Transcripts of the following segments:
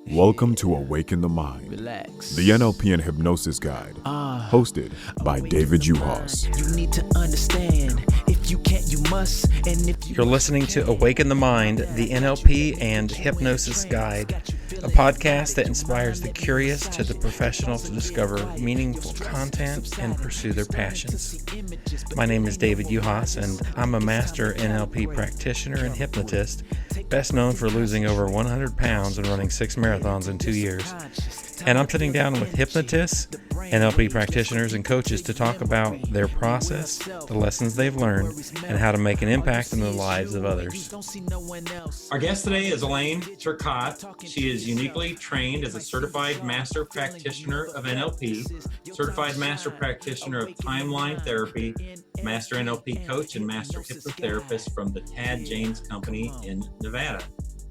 Welcome to Awaken the Mind, Relax. the NLP and Hypnosis Guide, hosted by David Uhas. You need to understand. If you can't, you must. And if You're listening to Awaken the Mind, the NLP and Hypnosis Guide, a podcast that inspires the curious to the professional to discover meaningful content and pursue their passions. My name is David Uhas, and I'm a master NLP practitioner and hypnotist, best known for losing over 100 pounds and running 6 marathons in 2 years. And I'm sitting down with hypnotists, NLP practitioners, and coaches to talk about their process, the lessons they've learned, and how to make an impact in the lives of others. Our guest today is Elaine Turcotte. She is uniquely trained as a certified master practitioner of NLP, certified master practitioner of timeline therapy, master NLP coach, and master hypnotherapist from the Tad James Company in Nevada,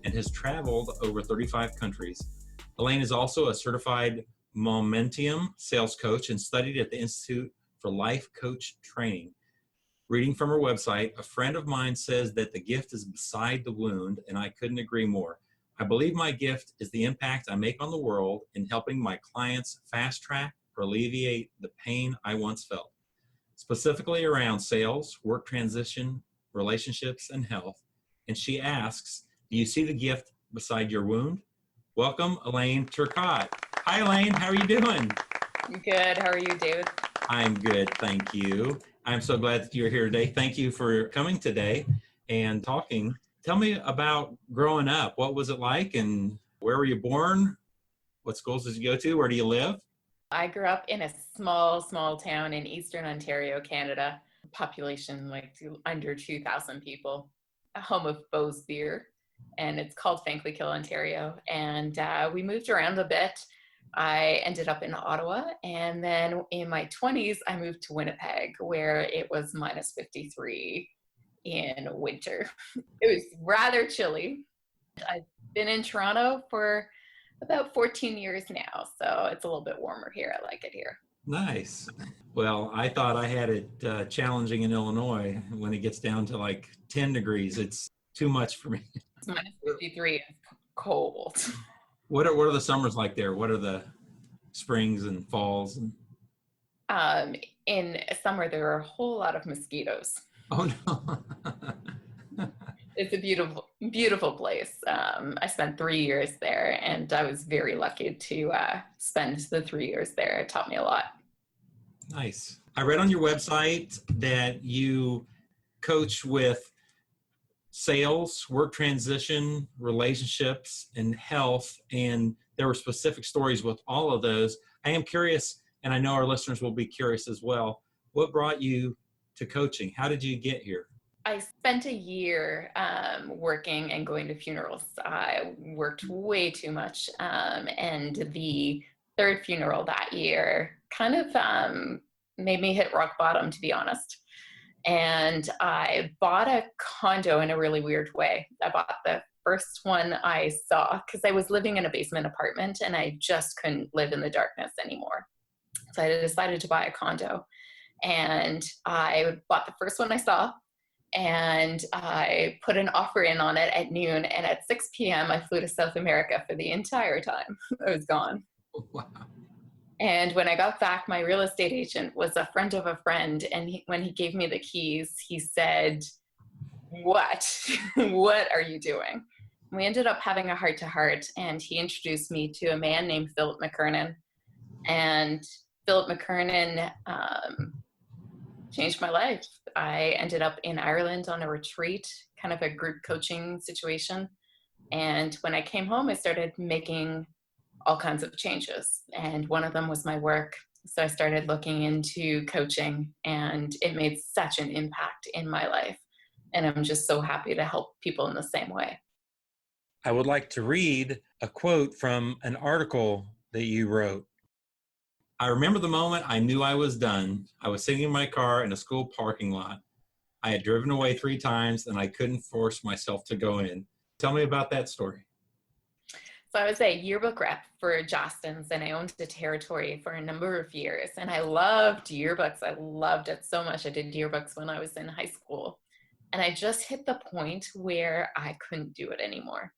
and has traveled over 35 countries. Elaine is also a certified Momentum sales coach and studied at the Institute for Life Coach Training. Reading from her website, a friend of mine says that the gift is beside the wound, and I couldn't agree more. I believe my gift is the impact I make on the world in helping my clients fast track or alleviate the pain I once felt, specifically around sales, work transition, relationships, and health. And she asks, do you see the gift beside your wound? Welcome, Elaine Turcotte. Hi, Elaine. How are you doing? Good. How are you, David? I'm good. Thank you. I'm so glad that you're here today. Thank you for coming today and talking. Tell me about growing up. What was it like and where were you born? What schools did you go to? Where do you live? I grew up in a small town in Eastern Ontario, Canada. Population under 2,000 people. A home of Bose beer. And it's called Fankly-Kill, Ontario. And we moved around a bit. I ended up in Ottawa, and then in my 20s, I moved to Winnipeg, where it was minus 53 in winter. It was rather chilly. I've been in Toronto for about 14 years now, so it's a little bit warmer here. I like it here. Nice. Well, I thought I had it challenging in Illinois. When it gets down to like 10 degrees, it's too much for me. It's minus 53 is cold. What are the summers like there? What are the springs and falls? In summer, there are a whole lot of mosquitoes. Oh, no. It's a beautiful, beautiful place. I spent 3 years there, and I was very lucky to spend the 3 years there. It taught me a lot. Nice. I read on your website that you coach with sales, work transition, relationships, and health, and there were specific stories with all of those. I am curious, and I know our listeners will be curious as well, what brought you to coaching? How did you get here? I spent a year working and going to funerals. I worked way too much, and the third funeral that year kind of made me hit rock bottom, to be honest. And I bought a condo in a really weird way. I bought the first one I saw because I was living in a basement apartment and I just couldn't live in the darkness anymore. So I decided to buy a condo, and I bought the first one I saw, and I put an offer in on it at noon, and at 6 p.m. I flew to South America for the entire time. I was gone. Wow. And when I got back, my real estate agent was a friend of a friend. And when he gave me the keys, he said, what? What are you doing? We ended up having a heart-to-heart, and he introduced me to a man named Philip McKernan. And Philip McKernan changed my life. I ended up in Ireland on a retreat, kind of a group coaching situation. And when I came home, I started making all kinds of changes. And one of them was my work. So I started looking into coaching, and it made such an impact in my life. And I'm just so happy to help people in the same way. I would like to read a quote from an article that you wrote. I remember the moment I knew I was done. I was sitting in my car in a school parking lot. I had driven away 3 times, and I couldn't force myself to go in. Tell me about that story. So I was a yearbook rep for Jostens, and I owned the territory for a number of years. And I loved yearbooks. I loved it so much. I did yearbooks when I was in high school. And I just hit the point where I couldn't do it anymore.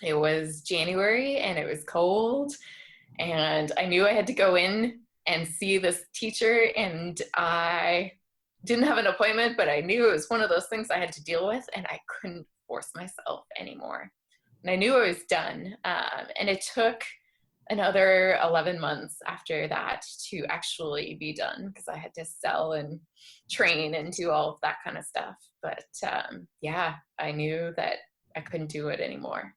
It was January and it was cold, and I knew I had to go in and see this teacher, and I didn't have an appointment, but I knew it was one of those things I had to deal with, and I couldn't force myself anymore. And I knew I was done. And it took another 11 months after that to actually be done, because I had to sell and train and do all of that kind of stuff. But yeah, I knew that I couldn't do it anymore.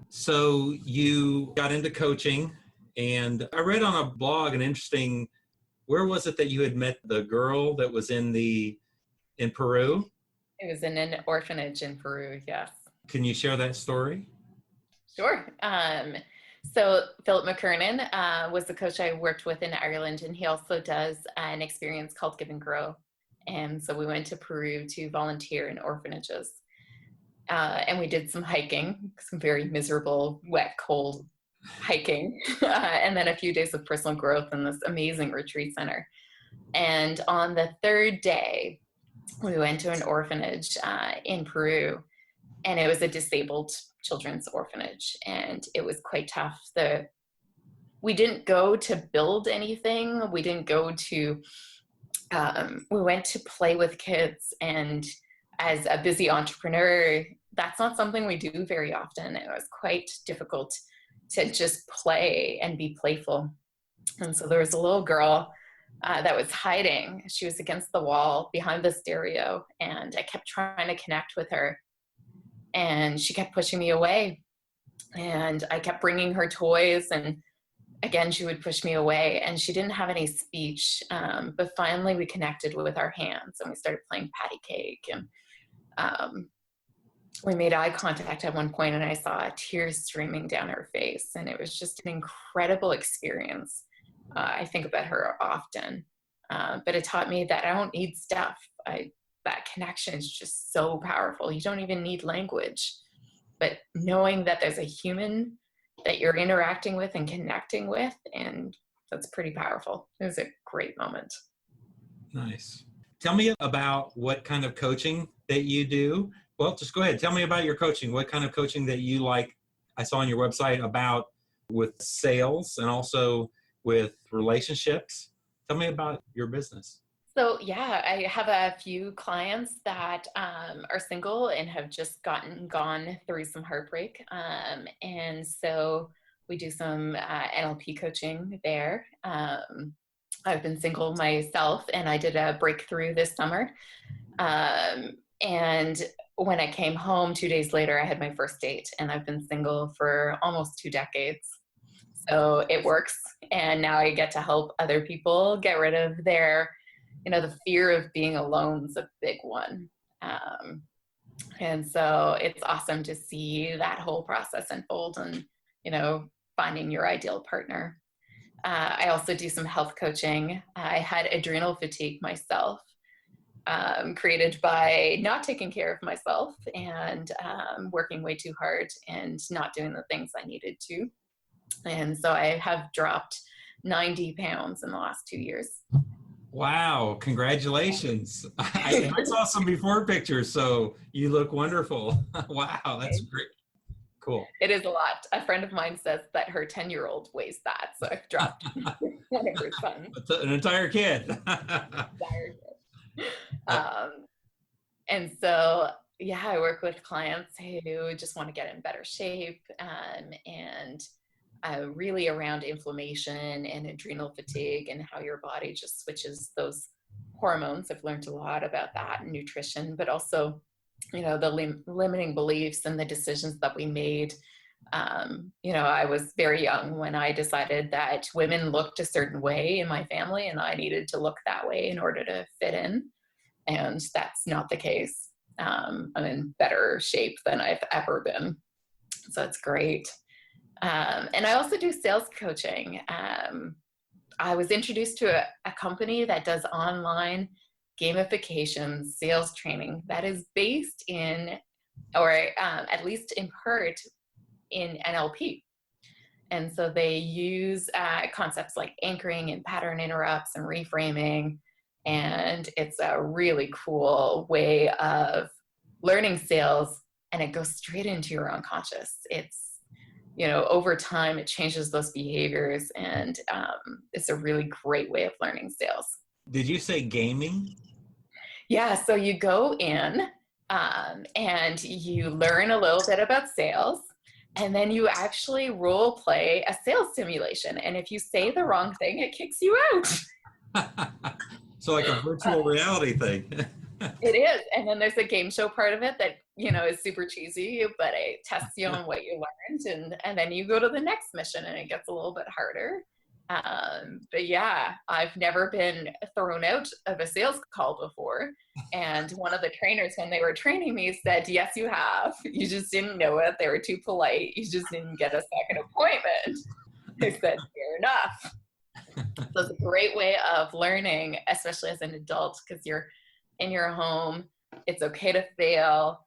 So you got into coaching, and I read on a blog an interesting, where was it that you had met the girl that was in Peru? It was in an orphanage in Peru, yes. Can you share that story? Sure. So Philip McKernan was the coach I worked with in Ireland, and he also does an experience called Give and Grow. And so we went to Peru to volunteer in orphanages. And we did some hiking, some very miserable, wet, cold hiking, and then a few days of personal growth in this amazing retreat center. And on the third day, we went to an orphanage in Peru, and it was a disabled children's orphanage, and it was quite tough. We didn't go to build anything. We didn't go to, we went to play with kids, and as a busy entrepreneur, that's not something we do very often. It was quite difficult to just play and be playful. And so there was a little girl that was hiding. She was against the wall behind the stereo, and I kept trying to connect with her, and she kept pushing me away. And I kept bringing her toys, and again, she would push me away, and she didn't have any speech. But finally we connected with our hands, and we started playing patty cake, and we made eye contact at one point, and I saw tears streaming down her face, and it was just an incredible experience. I think about her often, but it taught me that I don't need stuff. That connection is just so powerful. You don't even need language, but knowing that there's a human that you're interacting with and connecting with, and that's pretty powerful. It was a great moment. Nice. Tell me about what kind of coaching that you do. Well, just go ahead. Tell me about your coaching. What kind of coaching that you like? I saw on your website about with sales and also with relationships. Tell me about your business. So yeah, I have a few clients that are single and have just gone through some heartbreak. And so we do some NLP coaching there. I've been single myself, and I did a breakthrough this summer. And when I came home 2 days later, I had my first date, and I've been single for almost 2 decades. So it works. And now I get to help other people get rid of their, the fear of being alone is a big one. And so it's awesome to see that whole process unfold and, finding your ideal partner. I also do some health coaching. I had adrenal fatigue myself, created by not taking care of myself and working way too hard and not doing the things I needed to. And so I have dropped 90 pounds in the last 2 years. Wow. Congratulations. I saw some before pictures, so you look wonderful. Wow. That's great. Cool. It is a lot. A friend of mine says that her 10-year-old weighs that. So I've dropped one of her sons. An entire kid. And so, yeah, I work with clients who just want to get in better shape and really around inflammation and adrenal fatigue and how your body just switches those hormones. I've learned a lot about that and nutrition, but also, the limiting beliefs and the decisions that we made. I was very young when I decided that women looked a certain way in my family and I needed to look that way in order to fit in. And that's not the case. I'm in better shape than I've ever been. So it's great. And I also do sales coaching. I was introduced to a company that does online gamification sales training that is based in, or at least in part, in NLP. And so they use concepts like anchoring and pattern interrupts and reframing. And it's a really cool way of learning sales and it goes straight into your unconscious. It's, over time, it changes those behaviors, and it's a really great way of learning sales. Did you say gaming? Yeah, so you go in and you learn a little bit about sales, and then you actually role play a sales simulation. And if you say the wrong thing, it kicks you out. So like a virtual reality thing. It is. And then there's a game show part of it that, is super cheesy, but it tests you on what you learned. And then you go to the next mission and it gets a little bit harder. But yeah, I've never been thrown out of a sales call before. And one of the trainers, when they were training me, said, yes, you have. You just didn't know it. They were too polite. You just didn't get a second appointment. I said, fair enough. So it's a great way of learning, especially as an adult, because you're in your home. It's okay to fail.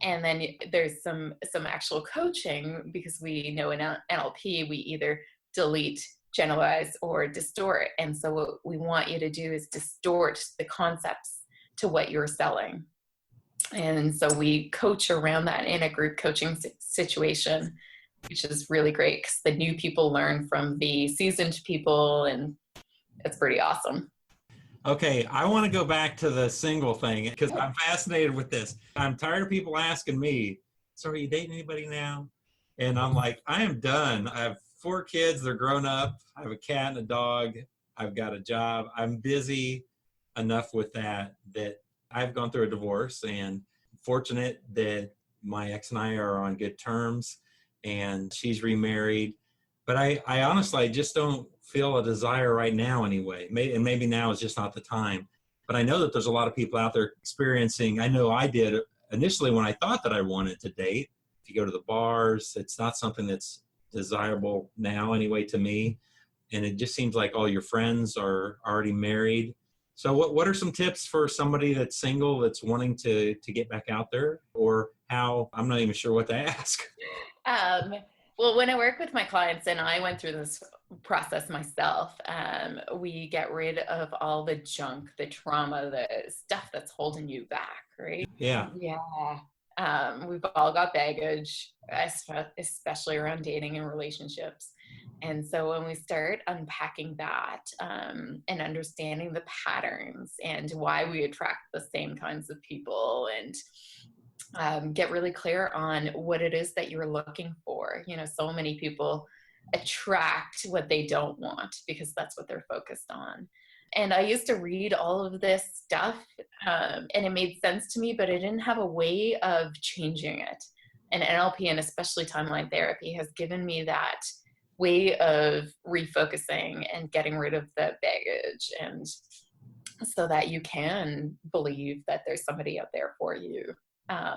And then there's some actual coaching, because we know in NLP, we either delete, generalize, or distort. And so what we want you to do is distort the concepts to what you're selling. And so we coach around that in a group coaching situation, which is really great, because the new people learn from the seasoned people, and it's pretty awesome. Okay, I want to go back to the single thing, because I'm fascinated with this. I'm tired of people asking me, so are you dating anybody now? And I'm like, I am done. I have 4 kids. They're grown up. I have a cat and a dog. I've got a job. I'm busy enough with that I've gone through a divorce, and fortunate that my ex and I are on good terms, and she's remarried. But I honestly just don't feel a desire right now anyway. And maybe now is just not the time. But I know that there's a lot of people out there experiencing, I know I did initially when I thought that I wanted to date. If you go to the bars, it's not something that's desirable now anyway to me. And it just seems like all your friends are already married. So what are some tips for somebody that's single, that's wanting to get back out there? Or how, I'm not even sure what to ask. Well, when I work with my clients, and I went through this process myself, we get rid of all the junk, the trauma, the stuff that's holding you back, right? Yeah. Yeah. We've all got baggage, especially around dating and relationships. And so when we start unpacking that and understanding the patterns and why we attract the same kinds of people, and get really clear on what it is that you're looking for. So many people attract what they don't want because that's what they're focused on. And I used to read all of this stuff and it made sense to me, but I didn't have a way of changing it. And NLP, and especially timeline therapy, has given me that way of refocusing and getting rid of the baggage, and so that you can believe that there's somebody out there for you.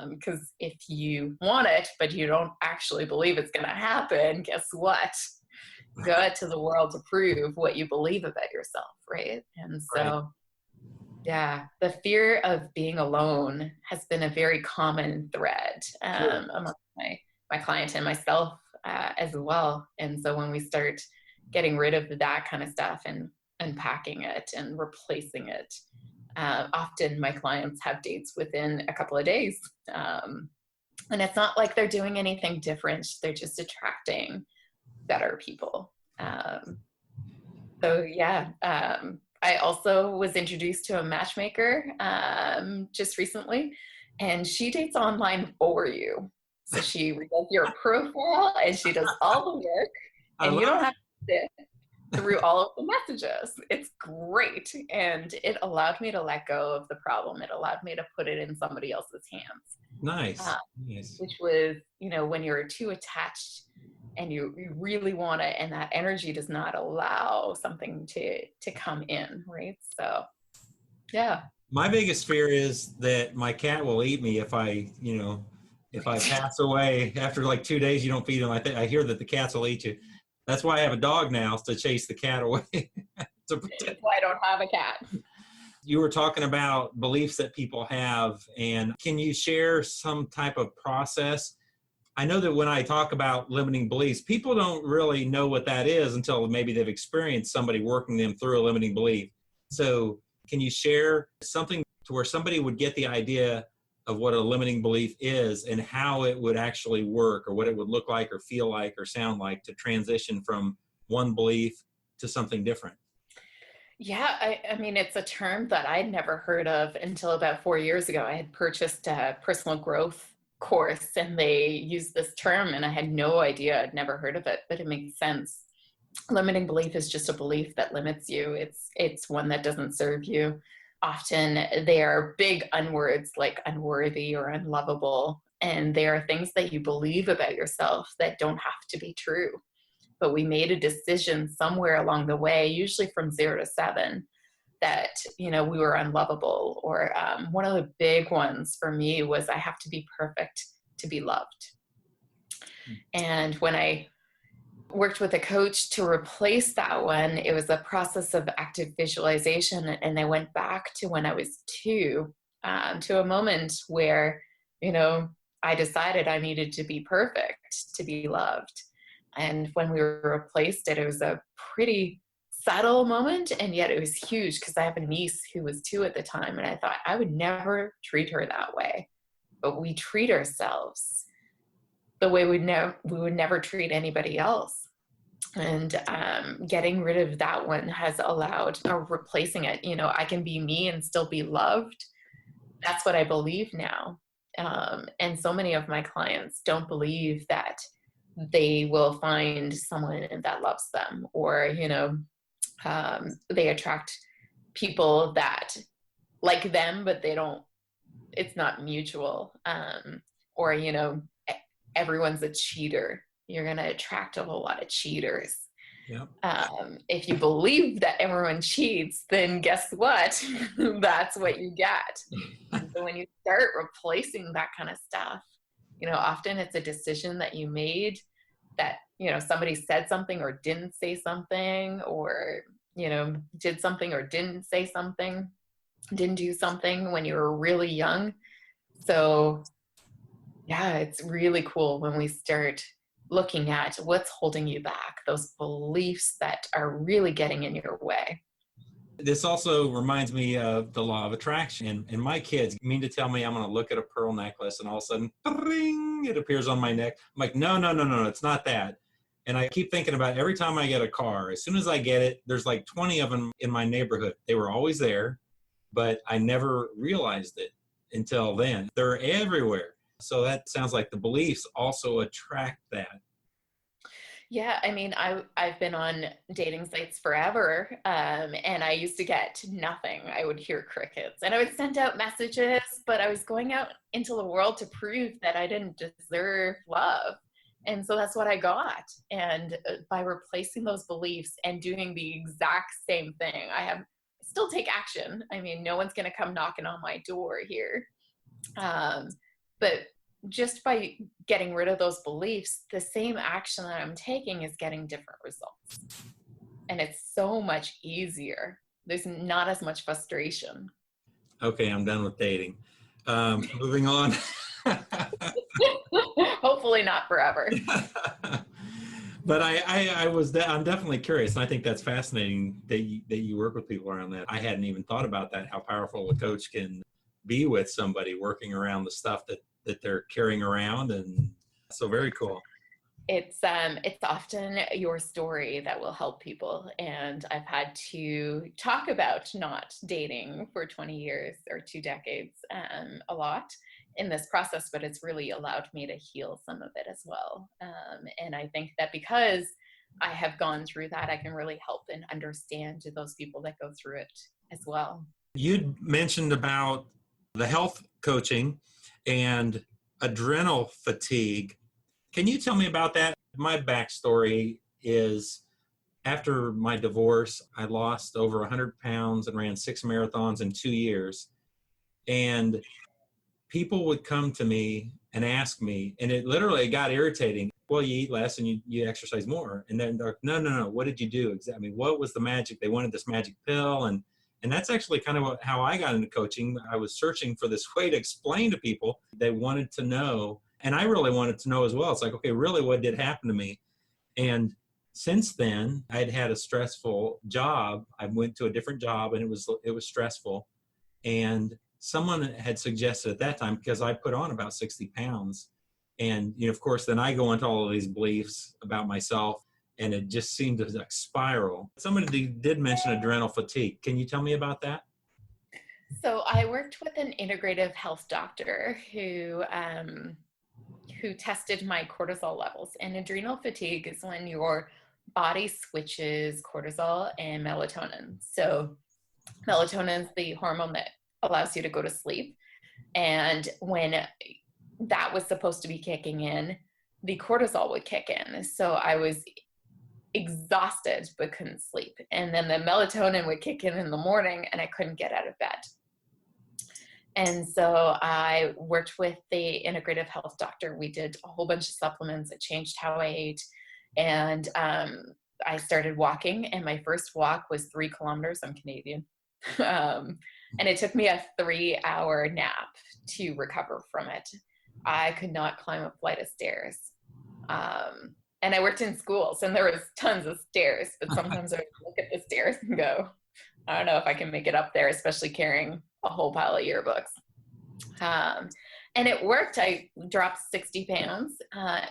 Because if you want it, but you don't actually believe it's going to happen, guess what? Go out to the world to prove what you believe about yourself, right? And so, Right. Yeah, the fear of being alone has been a very common thread among my client and myself as well. And so when we start getting rid of that kind of stuff and unpacking it and replacing it, often my clients have dates within a couple of days. And it's not like they're doing anything different. They're just attracting better people. So yeah, I also was introduced to a matchmaker just recently, and she dates online for you. So she redoes your profile and she does all the work, and you don't have to sit through all of the messages. It's great. And it allowed me to let go of the problem. It allowed me to put it in somebody else's hands. Nice. Nice. Which was, when you're too attached and you really want it, and that energy does not allow something to come in, right? So, yeah. My biggest fear is that my cat will eat me if I pass away after like 2 days. You don't feed them. I hear that the cats will eat you. That's why I have a dog now, is to chase the cat away. That's why I don't have a cat. You were talking about beliefs that people have, and can you share some type of process? I know that when I talk about limiting beliefs, people don't really know what that is until maybe they've experienced somebody working them through a limiting belief. So can you share something to where somebody would get the idea, of what a limiting belief is and how it would actually work, or what it would look like or feel like or sound like to transition from one belief to something different? Yeah, I mean, it's a term that I'd never heard of until about 4 years ago. I had purchased a personal growth course and they used this term, and I had no idea. I'd never heard of it, but it makes sense. Limiting belief is just a belief that limits you. It's one that doesn't serve you. Often they are big unwords like unworthy or unlovable, and they are things that you believe about yourself that don't have to be true. But we made a decision somewhere along the way, usually from 0 to 7, that we were unlovable. Or one of the big ones for me was I have to be perfect to be loved. And when I worked with a coach to replace that one, it was a process of active visualization. And I went back to when I was 2, to a moment where, I decided I needed to be perfect to be loved. And when we replaced it, it was a pretty subtle moment, and yet it was huge because I have a niece who was 2 at the time, and I thought I would never treat her that way. But we treat ourselves the way we would never treat anybody else. And getting rid of that one has allowed, or replacing it, I can be me and still be loved. That's what I believe now. And so many of my clients don't believe that they will find someone that loves them, or, they attract people that like them, but it's not mutual. Or, everyone's a cheater. You're going to attract a whole lot of cheaters. Yep. If you believe that everyone cheats, then guess what? That's what you get. So when you start replacing that kind of stuff, often it's a decision that you made that, somebody said something or didn't say something, or, did something or didn't say something, didn't do something when you were really young. So yeah, it's really cool when we start looking at what's holding you back, those beliefs that are really getting in your way. This also reminds me of the law of attraction. And my kids mean to tell me I'm going to look at a pearl necklace and all of a sudden, bring, it appears on my neck. I'm like, no, it's not that. And I keep thinking about every time I get a car, as soon as I get it, there's like 20 of them in my neighborhood. They were always there, but I never realized it until then. They're everywhere. So that sounds like the beliefs also attract that. Yeah, I mean, I've been on dating sites forever, and I used to get nothing. I would hear crickets, and I would send out messages, but I was going out into the world to prove that I didn't deserve love. And so that's what I got. And by replacing those beliefs and doing the exact same thing, still take action. I mean, no one's going to come knocking on my door here. But just by getting rid of those beliefs, the same action that I'm taking is getting different results. And it's so much easier. There's not as much frustration. Okay, I'm done with dating. Moving on. Hopefully not forever. But I'm definitely curious, and I think that's fascinating that you work with people around that. I hadn't even thought about that, how powerful a coach can be with somebody working around the stuff that they're carrying around. And so very cool. It's often your story that will help people. And I've had to talk about not dating for 20 years or 2 decades a lot in this process, but it's really allowed me to heal some of it as well. And I think that because I have gone through that, I can really help and understand those people that go through it as well. You'd mentioned about the health coaching and adrenal fatigue. Can you tell me about that? My backstory is after my divorce, I lost over 100 pounds and ran 6 marathons in 2 years. And people would come to me and ask me, and it literally got irritating. Well, you eat less and you exercise more. And then they're like, no. What did you do? Exactly. What was the magic? They wanted this magic pill. And that's actually kind of how I got into coaching. I was searching for this way to explain to people. They wanted to know, and I really wanted to know as well. It's like, okay, really, what did happen to me? And since then, I'd had a stressful job. I went to a different job, and it was stressful. And someone had suggested at that time, because I put on about 60 pounds. And, of course, then I go into all of these beliefs about myself, and it just seemed to like spiral. Somebody did mention adrenal fatigue. Can you tell me about that? So I worked with an integrative health doctor who tested my cortisol levels. And adrenal fatigue is when your body switches cortisol and melatonin. So melatonin is the hormone that allows you to go to sleep. And when that was supposed to be kicking in, the cortisol would kick in. So I was exhausted but couldn't sleep. And then the melatonin would kick in the morning, and I couldn't get out of bed. And so I worked with the integrative health doctor. We did a whole bunch of supplements. I changed how I ate. And I started walking, and my first walk was 3 kilometers. I'm Canadian. And it took me a 3-hour nap to recover from it. I could not climb a flight of stairs. And I worked in schools, and there was tons of stairs, but sometimes I would look at the stairs and go, I don't know if I can make it up there, especially carrying a whole pile of yearbooks. And it worked. I dropped 60 pounds,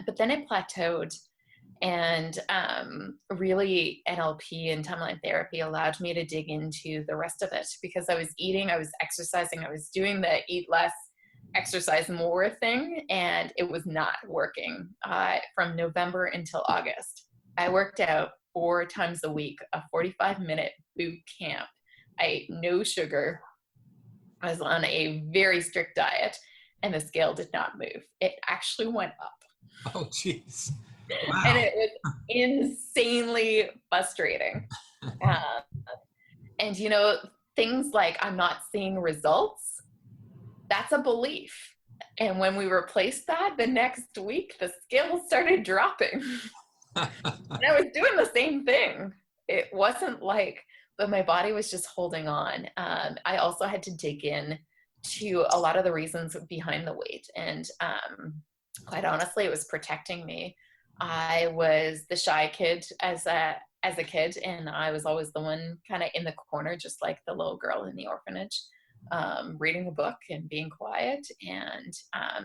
but then it plateaued. And really NLP and timeline therapy allowed me to dig into the rest of it, because I was eating, I was exercising, I was doing the eat less, exercise more thing, and it was not working. From November until August, I worked out 4 times a week, a 45-minute boot camp. I ate no sugar. I was on a very strict diet, and the scale did not move. It actually went up. Oh, jeez. Wow. And it was insanely frustrating. And, things like I'm not seeing results, that's a belief. And when we replaced that, the next week, the scale started dropping. And I was doing the same thing. It wasn't like, but my body was just holding on. I also had to dig in to a lot of the reasons behind the weight. And quite honestly, it was protecting me. I was the shy kid as a kid, and I was always the one kind of in the corner, just like the little girl in the orphanage, reading a book and being quiet. And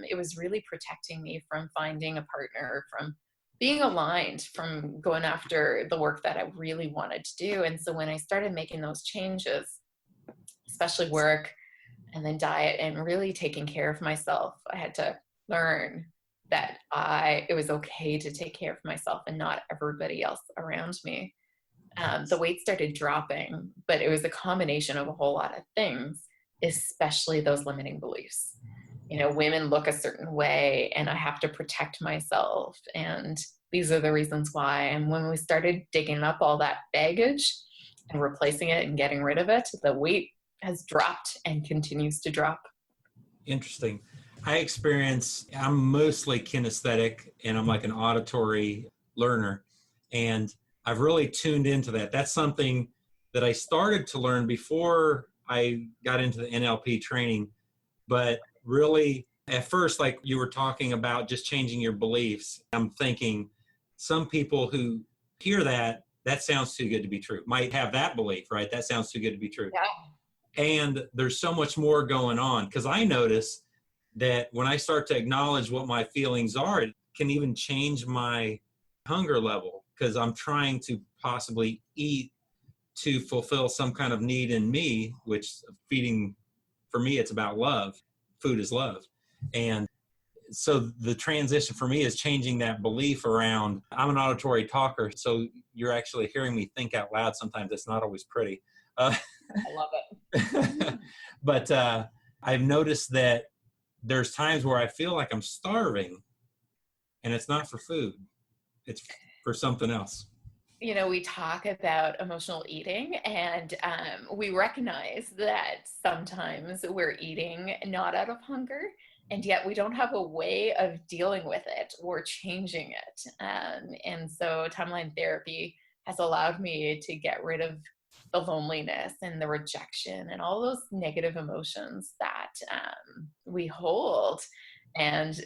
it was really protecting me from finding a partner, from being aligned, from going after the work that I really wanted to do. And so when I started making those changes, especially work and then diet and really taking care of myself, I had to learn that it was okay to take care of myself and not everybody else around me. The weight started dropping, but it was a combination of a whole lot of things, especially those limiting beliefs. Women look a certain way, and I have to protect myself. And these are the reasons why. And when we started digging up all that baggage and replacing it and getting rid of it, the weight has dropped and continues to drop. Interesting. I'm mostly kinesthetic, and I'm like an auditory learner. And I've really tuned into that. That's something that I started to learn before I got into the NLP training. But really, at first, like you were talking about just changing your beliefs, I'm thinking some people who hear that sounds too good to be true, might have that belief, right? That sounds too good to be true. Yeah. And there's so much more going on, because I notice that when I start to acknowledge what my feelings are, it can even change my hunger level, because I'm trying to possibly eat to fulfill some kind of need in me, which feeding, for me, it's about love. Food is love. And so the transition for me is changing that belief around, I'm an auditory talker, so you're actually hearing me think out loud sometimes. It's not always pretty. I love it. But I've noticed that there's times where I feel like I'm starving, and it's not for food. It's for something else. We talk about emotional eating, and we recognize that sometimes we're eating not out of hunger, and yet we don't have a way of dealing with it or changing it. And so timeline therapy has allowed me to get rid of the loneliness and the rejection and all those negative emotions that we hold. And,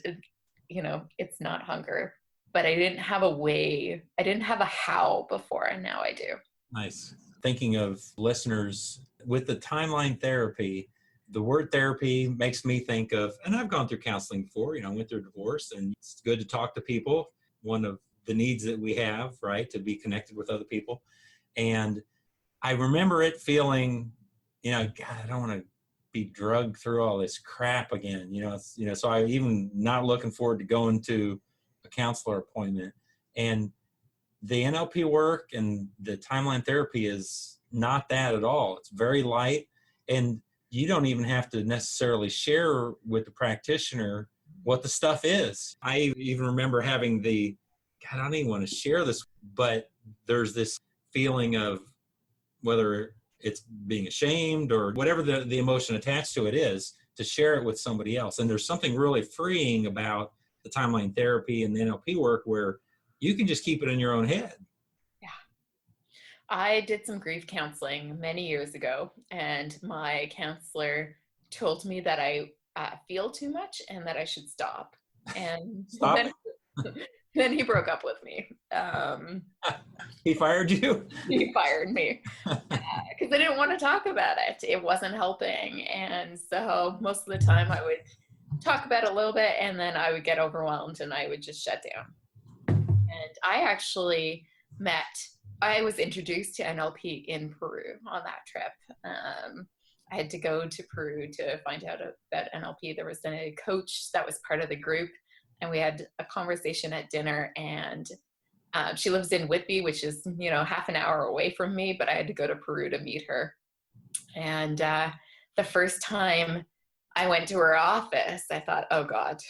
it's not hunger, but I didn't have a how before, and now I do. Nice. Thinking of listeners with the timeline therapy, the word therapy makes me think of, and I've gone through counseling before, I went through a divorce, and it's good to talk to people. One of the needs that we have, right, to be connected with other people. And I remember it feeling, God, I don't want to be drugged through all this crap again, so I even not looking forward to going to a counselor appointment. And the NLP work and the timeline therapy is not that at all. It's very light, and you don't even have to necessarily share with the practitioner what the stuff is. I even remember having God, I don't even want to share this, but there's this feeling of whether it's being ashamed or whatever the emotion attached to it is, to share it with somebody else. And there's something really freeing about the timeline therapy and the NLP work where you can just keep it in your own head. Yeah. I did some grief counseling many years ago, and my counselor told me that I feel too much and that I should stop. And Stop. Then he broke up with me. He fired you? He fired me because I didn't want to talk about it. It wasn't helping. And so most of the time I would talk about it a little bit, and then I would get overwhelmed and I would just shut down. And I was introduced to NLP in Peru on that trip. I had to go to Peru to find out about NLP. There was a coach that was part of the group, and we had a conversation at dinner, and she lives in Whitby, which is, half an hour away from me, but I had to go to Peru to meet her. And the first time I went to her office, I thought, oh God.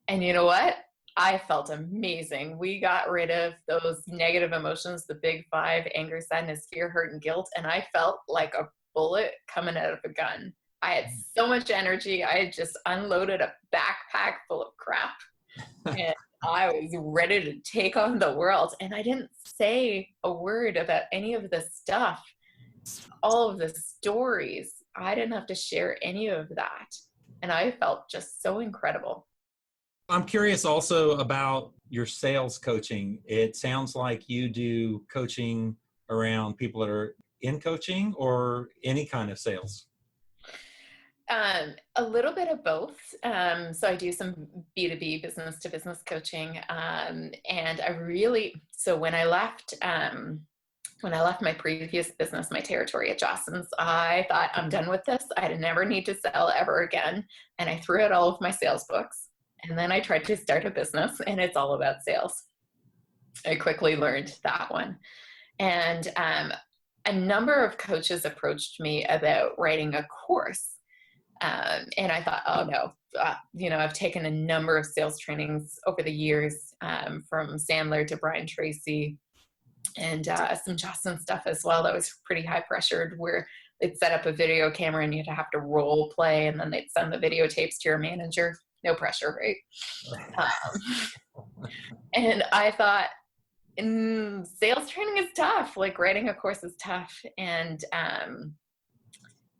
And you know what? I felt amazing. We got rid of those negative emotions, the big 5: anger, sadness, fear, hurt, and guilt. And I felt like a bullet coming out of a gun. I had so much energy. I had just unloaded a backpack full of crap. And I was ready to take on the world. And I didn't say a word about any of the stuff, all of the stories. I didn't have to share any of that. And I felt just so incredible. I'm curious also about your sales coaching. It sounds like you do coaching around people that are in coaching or any kind of sales. A little bit of both. So I do some B2B, business to business coaching. And when I left my previous business, my territory at Jostens, I thought, I'm done with this. I never need to sell ever again. And I threw out all of my sales books. And then I tried to start a business, and it's all about sales. I quickly learned that one. And a number of coaches approached me about writing a course. And I thought, oh no, I've taken a number of sales trainings over the years, from Sandler to Brian Tracy, and some Jostens stuff as well that was pretty high pressured, where they'd set up a video camera and you'd have to role play, and then they'd send the videotapes to your manager. No pressure, right? And I thought, sales training is tough. Like, writing a course is tough. And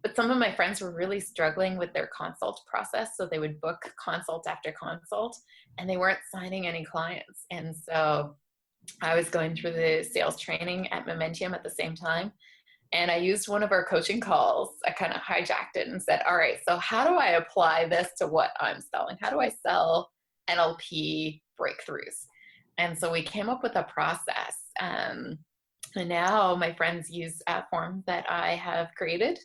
but some of my friends were really struggling with their consult process. So they would book consult after consult, and they weren't signing any clients. And so I was going through the sales training at Momentium at the same time. And I used one of our coaching calls. I kind of hijacked it and said, all right, so how do I apply this to what I'm selling? How do I sell NLP breakthroughs? And so we came up with a process. And now my friends use a form that I have created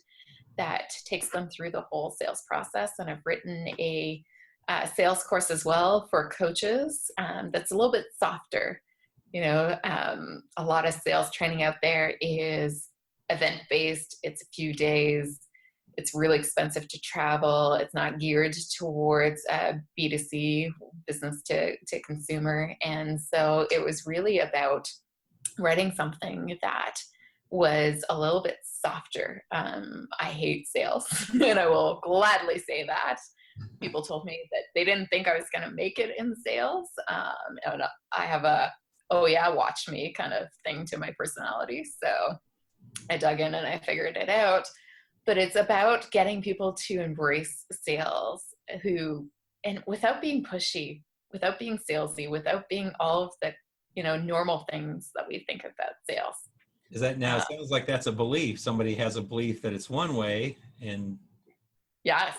that takes them through the whole sales process. And I've written a sales course as well for coaches that's a little bit softer. A lot of sales training out there is event-based. It's a few days. It's really expensive to travel. It's not geared towards B2C, business to consumer. And so it was really about writing something that was a little bit softer. I hate sales, and I will gladly say that. People told me that they didn't think I was going to make it in sales. And I have a, oh yeah, watch me kind of thing to my personality. So I dug in and I figured it out. But it's about getting people to embrace sales and without being pushy, without being salesy, without being all of the, normal things that we think about sales. Is that now? It sounds like that's a belief. Somebody has a belief that it's one way, and Yes.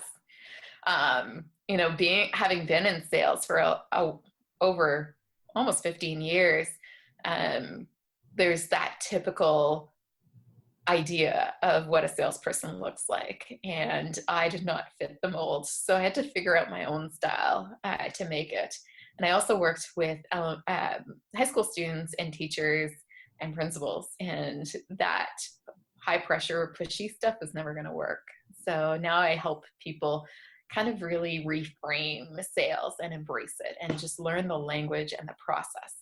Having been in sales for over almost 15 years, there's that typical idea of what a salesperson looks like. And I did not fit the mold. So I had to figure out my own style to make it. And I also worked with high school students and teachers and principals. And that high pressure, pushy stuff is never going to work. So now I help people kind of really reframe sales and embrace it and just learn the language and the process.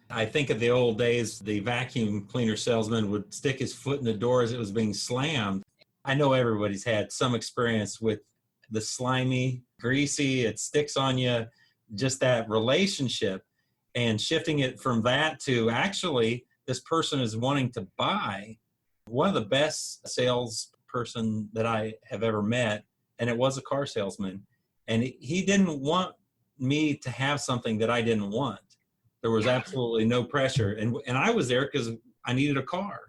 I think of the old days, the vacuum cleaner salesman would stick his foot in the door as it was being slammed. I know everybody's had some experience with the slimy, greasy, it sticks on you, just that relationship, and shifting it from that to actually this person is wanting to buy. One of the best salesperson that I have ever met, and it was a car salesman, and he didn't want me to have something that I didn't want. There was absolutely no pressure. And I was there because I needed a car.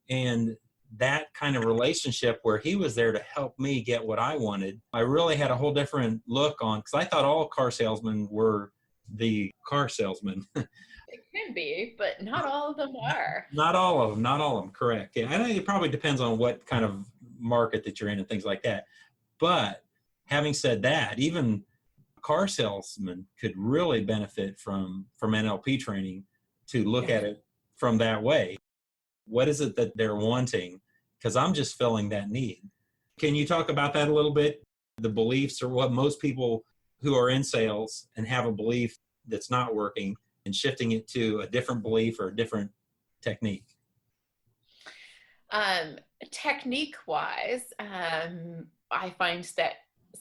And that kind of relationship where he was there to help me get what I wanted, I really had a whole different look on, because I thought all car salesmen were the car salesmen. It can be, but not all of them are. Not all of them, correct. Yeah, I know it probably depends on what kind of market that you're in and things like that. But having said that, even car salesmen could really benefit from NLP training to look at it from that way. What is it that they're wanting? Because I'm just filling that need. Can you talk about that a little bit? The beliefs, or what most people who are in sales and have a belief that's not working and shifting it to a different belief or a different technique. Technique-wise, I find that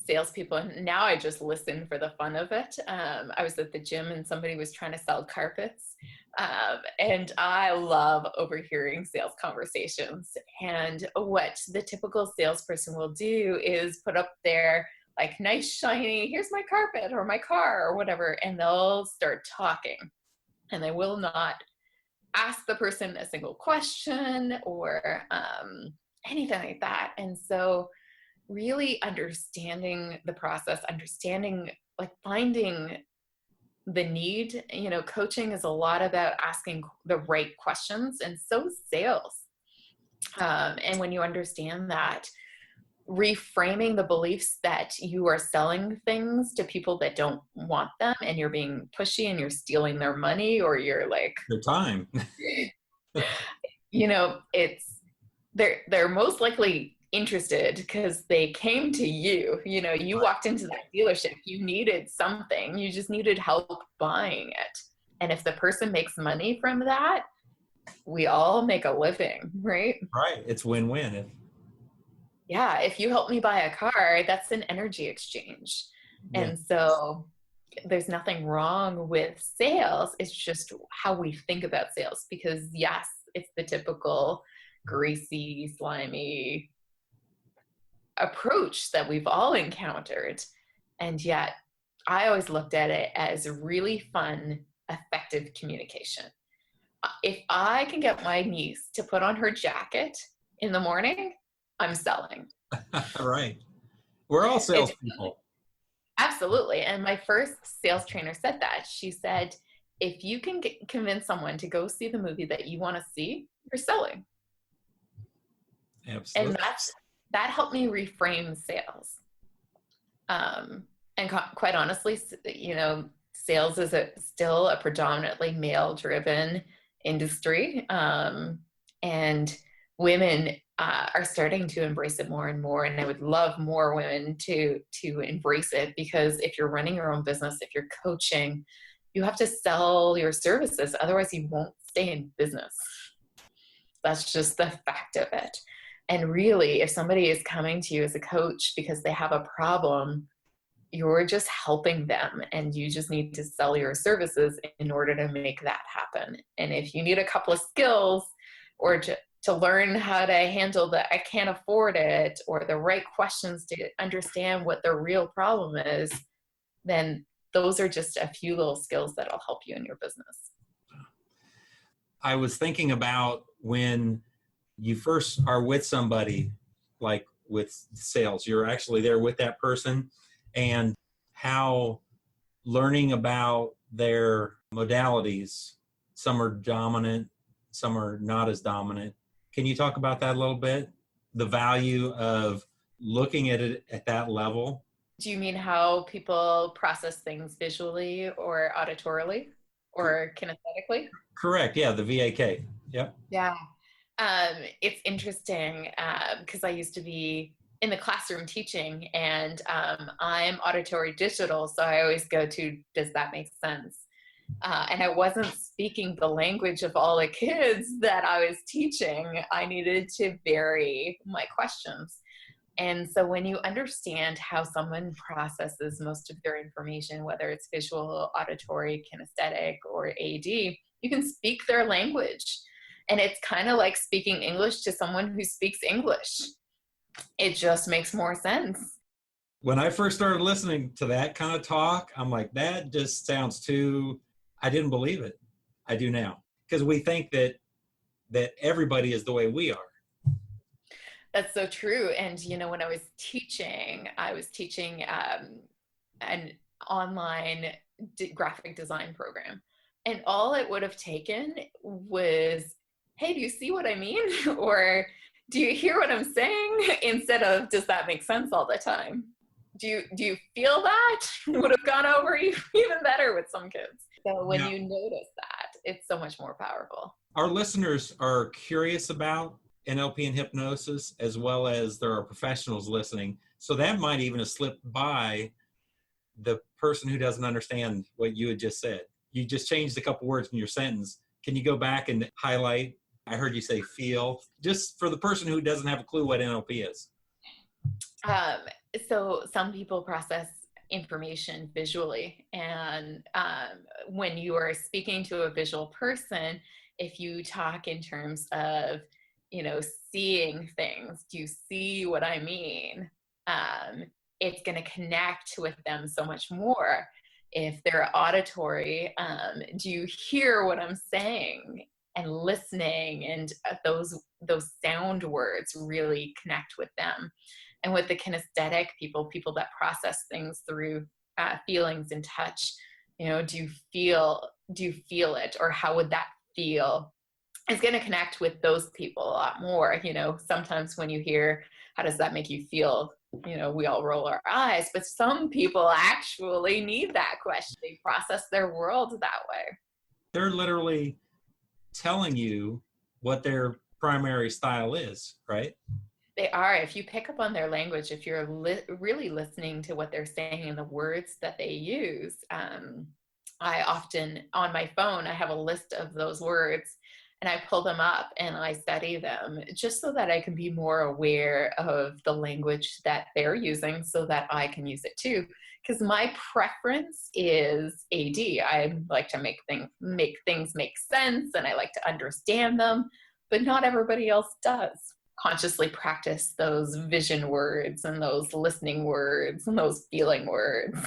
salespeople, and now I just listen for the fun of it. I was at the gym and somebody was trying to sell carpets, and I love overhearing sales conversations. And what the typical salesperson will do is put up their like nice shiny, here's my carpet or my car or whatever, and they'll start talking, and they will not ask the person a single question or anything like that. And so really understanding the process, understanding, like finding the need, coaching is a lot about asking the right questions, and so is sales. And when you understand that, reframing the beliefs that you are selling things to people that don't want them, and you're being pushy and you're stealing their money, or you're like Their time. It's they're most likely interested because they came to you. You walked into that dealership, you needed something, you just needed help buying it. And if the person makes money from that, we all make a living, right? Right. It's win-win. Yeah. If you help me buy a car, that's an energy exchange. Yeah. And so there's nothing wrong with sales. It's just how we think about sales, because yes, it's the typical greasy, slimy approach that we've all encountered. And yet I always looked at it as really fun, effective communication. If I can get my niece to put on her jacket in the morning, I'm selling. Right. We're all salespeople. Absolutely. And my first sales trainer said that. She said, if you can convince someone to go see the movie that you want to see, you're selling. Absolutely. And that helped me reframe sales. And quite honestly, sales is still a predominantly male-driven industry. And women are starting to embrace it more and more. And I would love more women to embrace it, because if you're running your own business, if you're coaching, you have to sell your services. Otherwise you won't stay in business. That's just the fact of it. And really, if somebody is coming to you as a coach because they have a problem, you're just helping them, and you just need to sell your services in order to make that happen. And if you need a couple of skills, or to learn how to handle the I can't afford it, or the right questions to understand what the real problem is, then those are just a few little skills that'll help you in your business. I was thinking about when you first are with somebody, like with sales. You're actually there with that person, and how learning about their modalities, some are dominant, some are not as dominant. Can you talk about that a little bit? The value of looking at it at that level? Do you mean how people process things visually or auditorily or kinesthetically? Correct. Yeah, the VAK. Yep. Yeah. It's interesting because I used to be in the classroom teaching, and I'm auditory digital. So I always go to, does that make sense? And I wasn't speaking the language of all the kids that I was teaching. I needed to vary my questions. And so when you understand how someone processes most of their information, whether it's visual, auditory, kinesthetic, or AD, you can speak their language. And it's kind of like speaking English to someone who speaks English. It just makes more sense. When I first started listening to that kind of talk, I'm like, that just sounds too, I didn't believe it. I do now. Because we think that everybody is the way we are. That's so true. And, when I was teaching an online graphic design program. And all it would have taken was, hey, do you see what I mean? Or do you hear what I'm saying? Instead of, does that make sense all the time? Do you feel that? Would have gone over even better with some kids. So when you notice that, it's so much more powerful. Our listeners are curious about NLP and hypnosis, as well as there are professionals listening. So that might even have slipped by the person who doesn't understand what you had just said. You just changed a couple words in your sentence. Can you go back and highlight? I heard you say feel, just for the person who doesn't have a clue what NLP is. So some people process information visually. And when you are speaking to a visual person, if you talk in terms of, seeing things, do you see what I mean? It's going to connect with them so much more. If they're auditory, do you hear what I'm saying? And listening, and those sound words really connect with them. And with the kinesthetic people that process things through feelings and touch, do you feel it, or how would that feel? It's going to connect with those people a lot more. Sometimes when you hear, how does that make you feel? We all roll our eyes, but some people actually need that question. They process their world that way. They're literally telling you what their primary style is, right? They are. If you pick up on their language, if you're really listening to what they're saying and the words that they use, I often, on my phone, I have a list of those words, and I pull them up and I study them just so that I can be more aware of the language that they're using so that I can use it too. Because my preference is AD. I like to make things make sense, and I like to understand them, but not everybody else does. Consciously practice those vision words and those listening words and those feeling words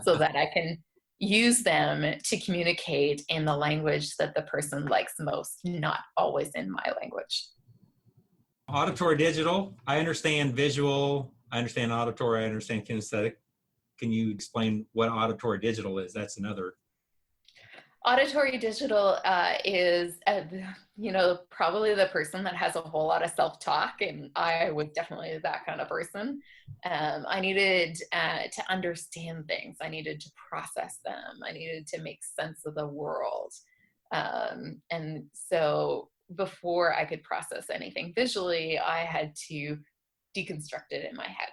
so that I can use them to communicate in the language that the person likes most, not always in my language. Auditory digital, I understand visual, I understand auditory, I understand kinesthetic. Can you explain what auditory digital is? That's another. Auditory digital is, probably the person that has a whole lot of self-talk, and I was definitely that kind of person. I needed to understand things. I needed to process them. I needed to make sense of the world. And so before I could process anything visually, I had to deconstruct it in my head.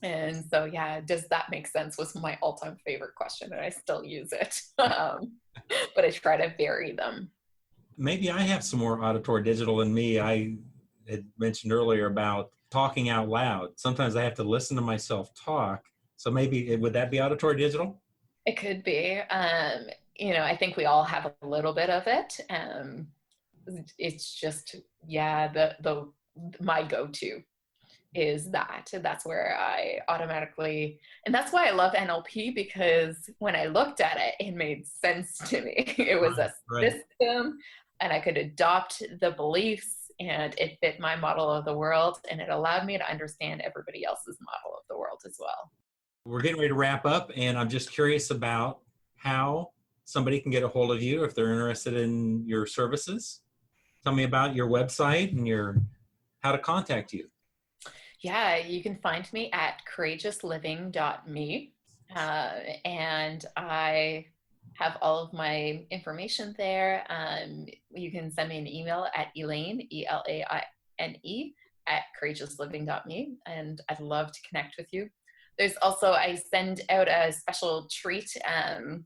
And so, does that make sense was my all-time favorite question, and I still use it. But I try to vary them. Maybe I have some more auditory digital in me. I had mentioned earlier about talking out loud. Sometimes I have to listen to myself talk. So maybe, would that be auditory digital? It could be. I think we all have a little bit of it. It's just, my go-to is that's where I automatically, and that's why I love NLP, because when I looked at it, it made sense to me. It was a system, and I could adopt the beliefs and it fit my model of the world, and it allowed me to understand everybody else's model of the world as well. We're getting ready to wrap up, and I'm just curious about how somebody can get a hold of you if they're interested in your services. Tell me about your website and how to contact you. Yeah, you can find me at courageousliving.me, and I have all of my information there. You can send me an email at Elaine, Elaine, at courageousliving.me, and I'd love to connect with you. There's also, I send out a special treat. I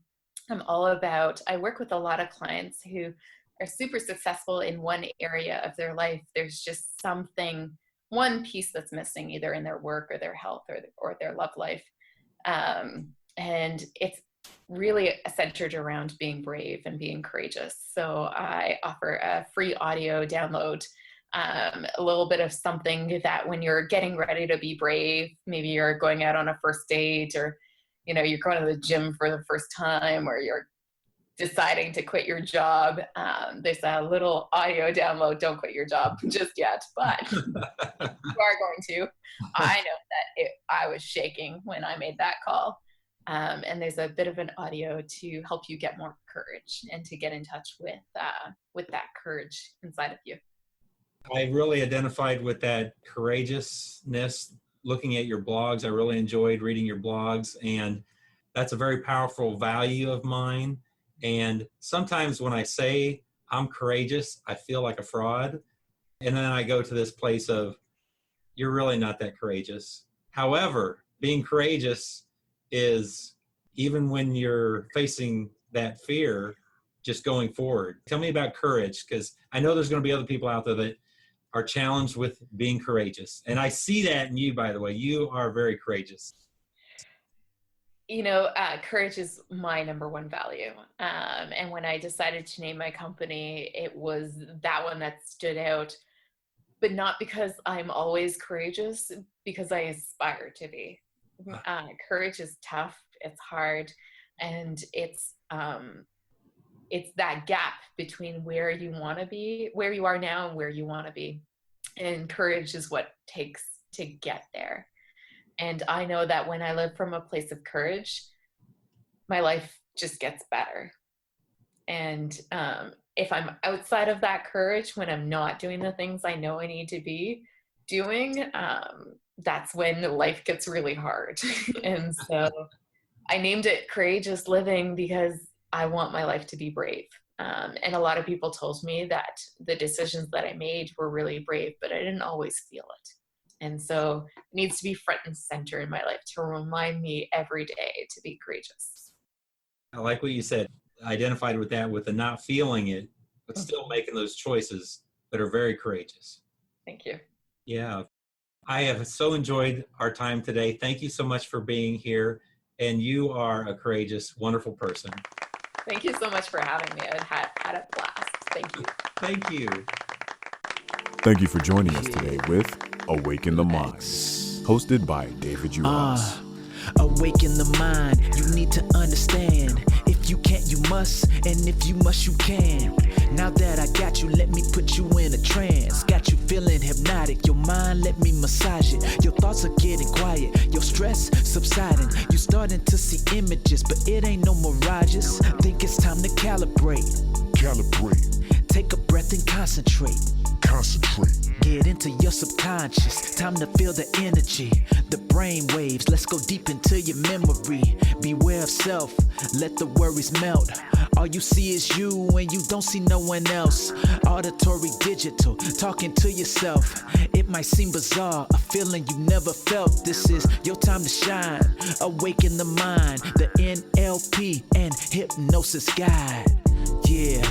work with a lot of clients who are super successful in one area of their life. There's just one piece that's missing, either in their work or their health or their love life. And it's really centered around being brave and being courageous. So I offer a free audio download, a little bit of something that when you're getting ready to be brave, maybe you're going out on a first date, or you're going to the gym for the first time, or you're deciding to quit your job. There's a little audio download. Don't quit your job just yet, but you are going to. I know that I was shaking when I made that call. And there's a bit of an audio to help you get more courage and to get in touch with that courage inside of you. I really identified with that courageousness. Looking at your blogs, I really enjoyed reading your blogs, and that's a very powerful value of mine. And sometimes when I say I'm courageous, I feel like a fraud. And then I go to this place of, you're really not that courageous. However, being courageous is, even when you're facing that fear, just going forward. Tell me about courage, because I know there's going to be other people out there that are challenged with being courageous. And I see that in you, by the way. You are very courageous. Courage is my number one value. And when I decided to name my company, it was that one that stood out, but not because I'm always courageous, because I aspire to be. Courage is tough. It's hard. And it's that gap between where you want to be, where you are now, and where you want to be. And courage is what takes to get there. And I know that when I live from a place of courage, my life just gets better. And if I'm outside of that courage, when I'm not doing the things I know I need to be doing, that's when life gets really hard. And so I named it Courageous Living because I want my life to be brave. And a lot of people told me that the decisions that I made were really brave, but I didn't always feel it. And so it needs to be front and center in my life to remind me every day to be courageous. I like what you said. I identified with that, with the not feeling it, but still making those choices that are very courageous. Thank you. Yeah. I have so enjoyed our time today. Thank you so much for being here. And you are a courageous, wonderful person. Thank you so much for having me. I had a blast. Thank you. Thank you. Thank you for joining us today with Awaken the Mind, hosted by David Juhas. Awaken the mind, you need to understand. If you can't, you must, and if you must, you can. Now that I got you, let me put you in a trance. Got you feeling hypnotic, your mind, let me massage it. Your thoughts are getting quiet, your stress subsiding. You starting to see images, but it ain't no mirages. Think it's time to calibrate. Take a breath and concentrate. Get into your subconscious. Time to feel the energy, the brain waves. Let's go deep into your memory. Beware of self, let the worries melt. All you see is you and you don't see no one else. Auditory digital, talking to yourself. It might seem bizarre, a feeling you never felt. This is your time to shine. Awaken the mind, the NLP and hypnosis guide. Yeah.